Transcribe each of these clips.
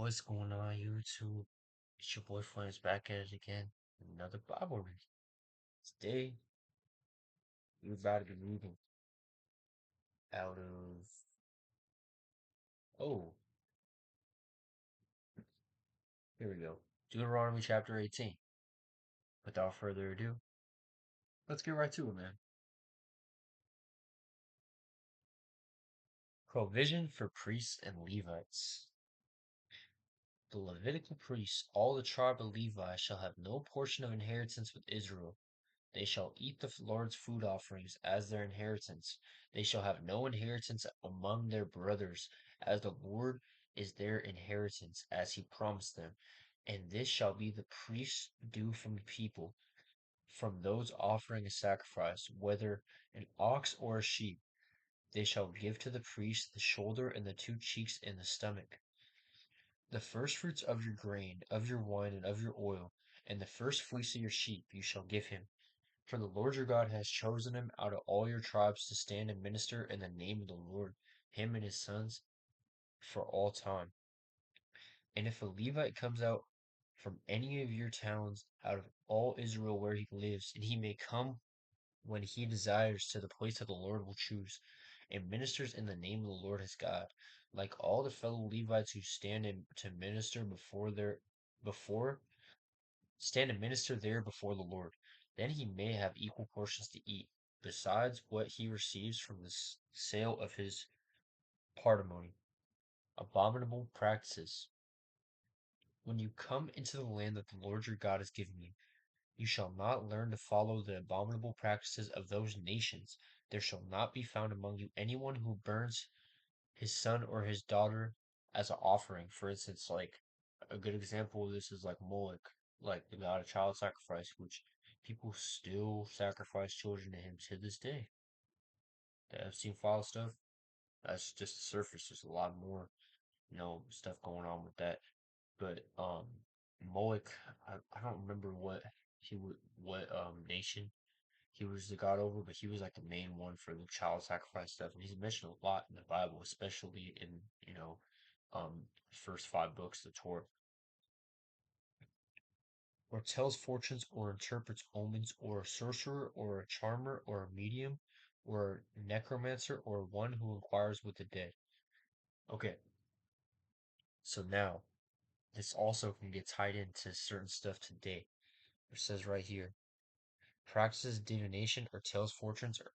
What's going on, YouTube? It's your boy Flames back at it again. Another Bible reading. Today, we're about to be reading out of. Oh, here we go. Deuteronomy chapter 18. Without further ado, let's get right to it, man. Provision for priests and Levites. The Levitical priests, all the tribe of Levi, shall have no portion of inheritance with Israel. They shall eat the Lord's food offerings as their inheritance. They shall have no inheritance among their brothers, as the Lord is their inheritance, as he promised them. And this shall be the priest's due from the people, from those offering a sacrifice, whether an ox or a sheep. They shall give to the priest the shoulder and the two cheeks and the stomach. The firstfruits of your grain, of your wine, and of your oil, and the first fleece of your sheep you shall give him. For the Lord your God has chosen him out of all your tribes to stand and minister in the name of the Lord, him and his sons, for all time. And if a Levite comes out from any of your towns out of all Israel where he lives, and he may come when he desires to the place that the Lord will choose, and ministers in the name of the Lord his God, like all the fellow Levites who stand in to minister before stand and minister there before the Lord. Then he may have equal portions to eat, besides what he receives from the sale of his patrimony. Abominable practices. When you come into the land that the Lord your God has given you, you shall not learn to follow the abominable practices of those nations. There shall not be found among you anyone who burns his son or his daughter as an offering. For instance, like a good example of this is like Moloch, like the god of child sacrifice, which people still sacrifice children to him to this day. The Epstein file stuff, that's just the surface. There's a lot more, stuff going on with that. But Moloch, I don't remember what nation he was the god over, but he was like the main one for the child sacrifice stuff, and he's mentioned a lot in the Bible, especially in first five books of the Torah. Or tells fortunes, or interprets omens, or a sorcerer, or a charmer, or a medium, or a necromancer, or one who inquires with the dead. Okay, so now this also can get tied into certain stuff today. It says right here, practices divination or tells fortunes, or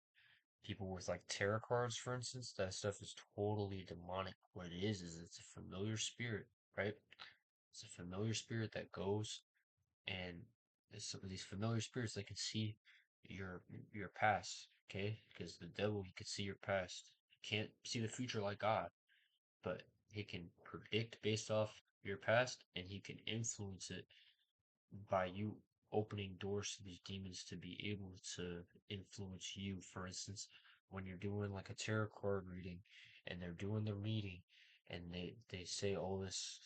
people with like tarot cards, for instance. That stuff is totally demonic. What it is it's a familiar spirit, right? It's a familiar spirit that goes and some of these familiar spirits, they can see your your past, okay? Because the devil, he can see your past. He can't see the future like God, but he can predict based off your past, and he can influence it by you opening doors to these demons to be able to influence you. For instance, when you're doing like a tarot card reading and they're doing the reading and they say, oh, this,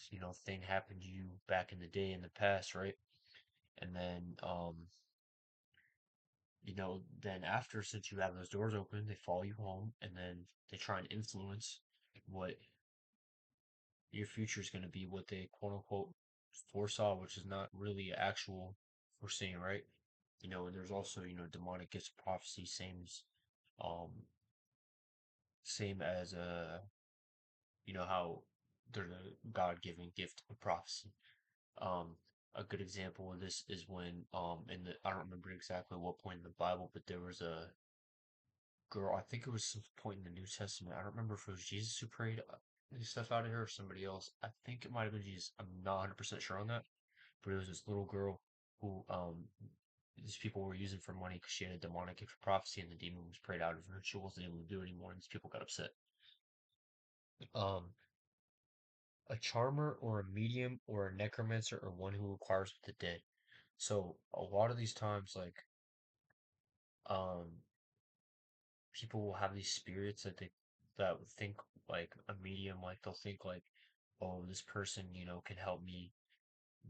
thing happened to you back in the day in the past, right? And then, then after, since you have those doors open, they follow you home and then they try and influence what your future is going to be, what they quote unquote foresaw, which is not really actual foreseeing, right? And there's also, demonic gifts of prophecy, um, same as how there's a God-given gift of prophecy. Um, a good example of this is when, I don't remember exactly what point in the Bible, but there was a girl. I think it was some point in the New Testament. I don't remember if it was Jesus who prayed stuff out of her or somebody else. I think it might have been Jesus. I'm not 100% sure on that. But it was this little girl who these people were using for money because she had a demonic gift of prophecy, and the demon was prayed out of her. She wasn't able to do it anymore, and these people got upset. Um, a charmer or a medium or a necromancer or one who inquires with the dead. So a lot of these times, like um, people will have these spirits that would think like a medium, like they'll think like, oh, this person, can help me.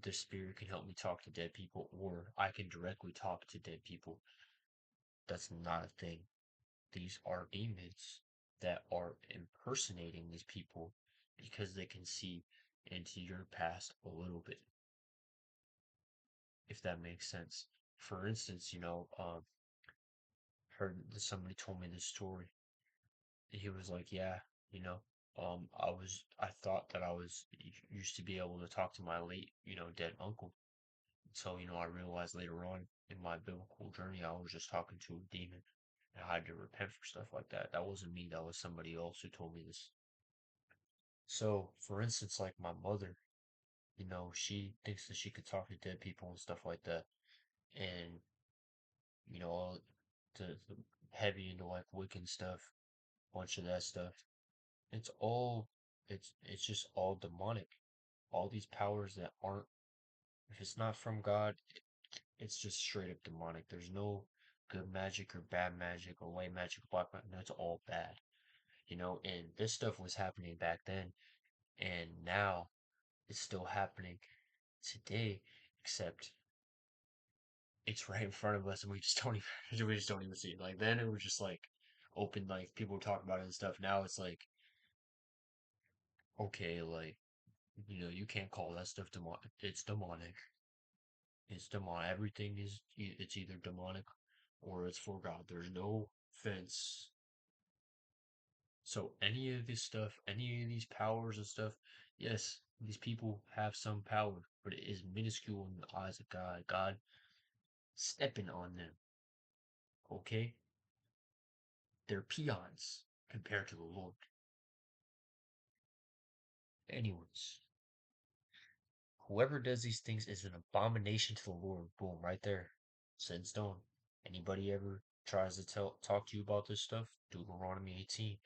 This spirit can help me talk to dead people, or I can directly talk to dead people. That's not a thing. These are demons that are impersonating these people because they can see into your past a little bit, if that makes sense. For instance, heard somebody told me this story. He was like, yeah, you know, I thought that I was used to be able to talk to my late, dead uncle. So, I realized later on in my biblical journey, I was just talking to a demon and I had to repent for stuff like that. That wasn't me, that was somebody else who told me this. So, for instance, like my mother, she thinks that she could talk to dead people and stuff like that. And, all the heavy into like Wiccan stuff, bunch of that stuff. It's all, it's just all demonic. All these powers that aren't, if it's not from God, it's just straight up demonic. There's no good magic or bad magic or white magic, black magic. No, it's all bad, and this stuff was happening back then, and now it's still happening today, except it's right in front of us and we just don't even we just don't even see it. Like then it was just like open, like people were talking about it and stuff. Now it's like, okay, like, you can't call that stuff demonic. It's demonic. It's demonic. Everything is it's either demonic or it's for God. There's no fence. So any of this stuff, any of these powers and stuff, yes, these people have some power, but it is minuscule in the eyes of God. God stepping on them. Okay? They're peons compared to the Lord. Anyways, whoever does these things is an abomination to the Lord. Boom, right there. Set in stone. Anybody ever tries to talk to you about this stuff? Deuteronomy 18.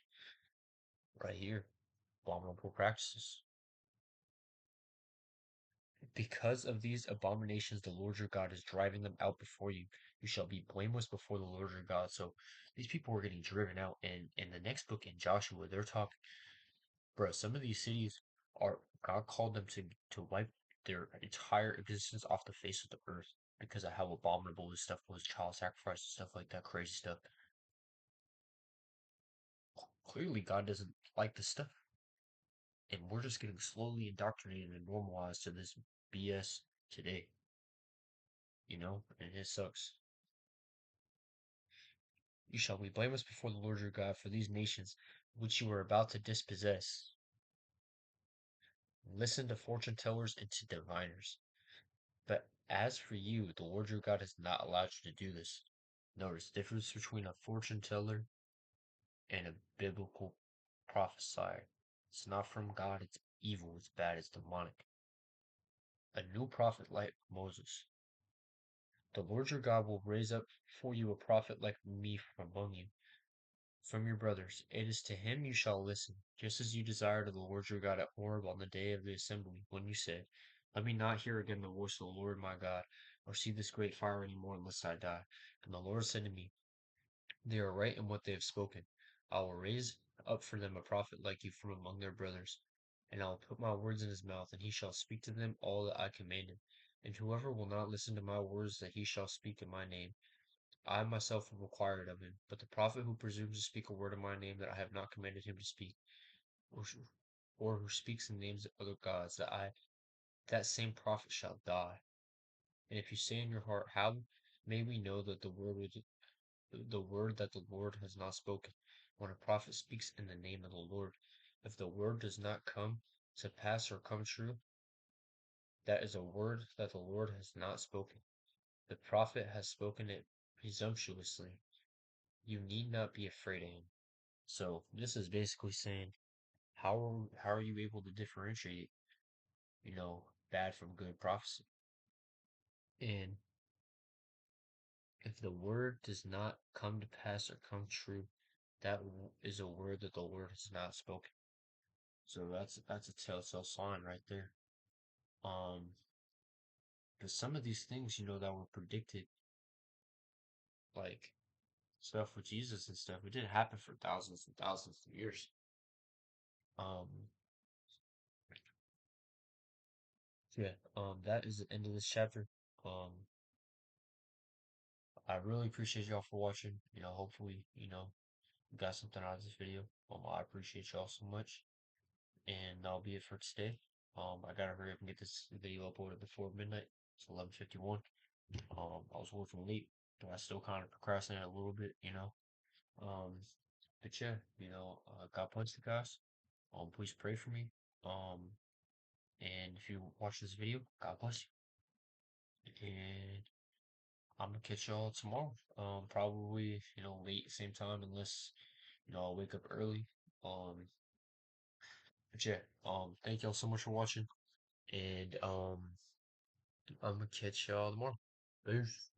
Right here. Abominable practices. Because of these abominations, the Lord your God is driving them out before you. You shall be blameless before the Lord your God. So these people were getting driven out. And in the next book in Joshua, they're talking, bro, some of these cities are, God called them to wipe their entire existence off the face of the earth because of how abominable this stuff was, child sacrifice and stuff like that, crazy stuff. Clearly, God doesn't like this stuff. And we're just getting slowly indoctrinated and normalized to this BS today, and it sucks. You shall be blameless before the Lord your God for these nations which you are about to dispossess. Listen to fortune tellers and to diviners. But as for you, the Lord your God has not allowed you to do this. Notice the difference between a fortune teller and a biblical prophesier. It's not from God, it's evil, it's bad, it's demonic. A new prophet like Moses. The Lord your God will raise up for you a prophet like me from among you, from your brothers. It is to him you shall listen, just as you desired of the Lord your God at Horeb on the day of the assembly, when you said, let me not hear again the voice of the Lord my God, or see this great fire any more, unless I die. And the Lord said to me, they are right in what they have spoken. I will raise up for them a prophet like you from among their brothers, and I will put my words in his mouth, and he shall speak to them all that I command him. And whoever will not listen to my words that he shall speak in my name, I myself will require it of him. But the prophet who presumes to speak a word in my name that I have not commanded him to speak, or, or who speaks in the names of other gods, that same prophet shall die. And if you say in your heart, how may we know that the word that the Lord has not spoken? When a prophet speaks in the name of the Lord, if the word does not come to pass or come true, that is a word that the Lord has not spoken. The prophet has spoken it presumptuously. You need not be afraid of him. So this is basically saying, how are you able to differentiate, bad from good prophecy? And if the word does not come to pass or come true, that is a word that the Lord has not spoken. So that's a telltale sign right there. Um, because some of these things, that were predicted, like stuff with Jesus and stuff, it didn't happen for thousands and thousands of years. Um, yeah. That is the end of this chapter. Um, I really appreciate y'all for watching. Hopefully, you got something out of this video. I appreciate y'all so much. And that'll be it for today. I gotta hurry up and get this video uploaded before midnight. It's 11:51. I was working late, but I still kind of procrastinate a little bit, you know. Um, but yeah, God bless you guys. Please pray for me. Um, and if you watch this video, God bless you. And I'm gonna catch y'all tomorrow. Probably, late, same time, unless, I'll wake up early. Um, but yeah, thank y'all so much for watching. And I'm gonna catch y'all tomorrow. Peace.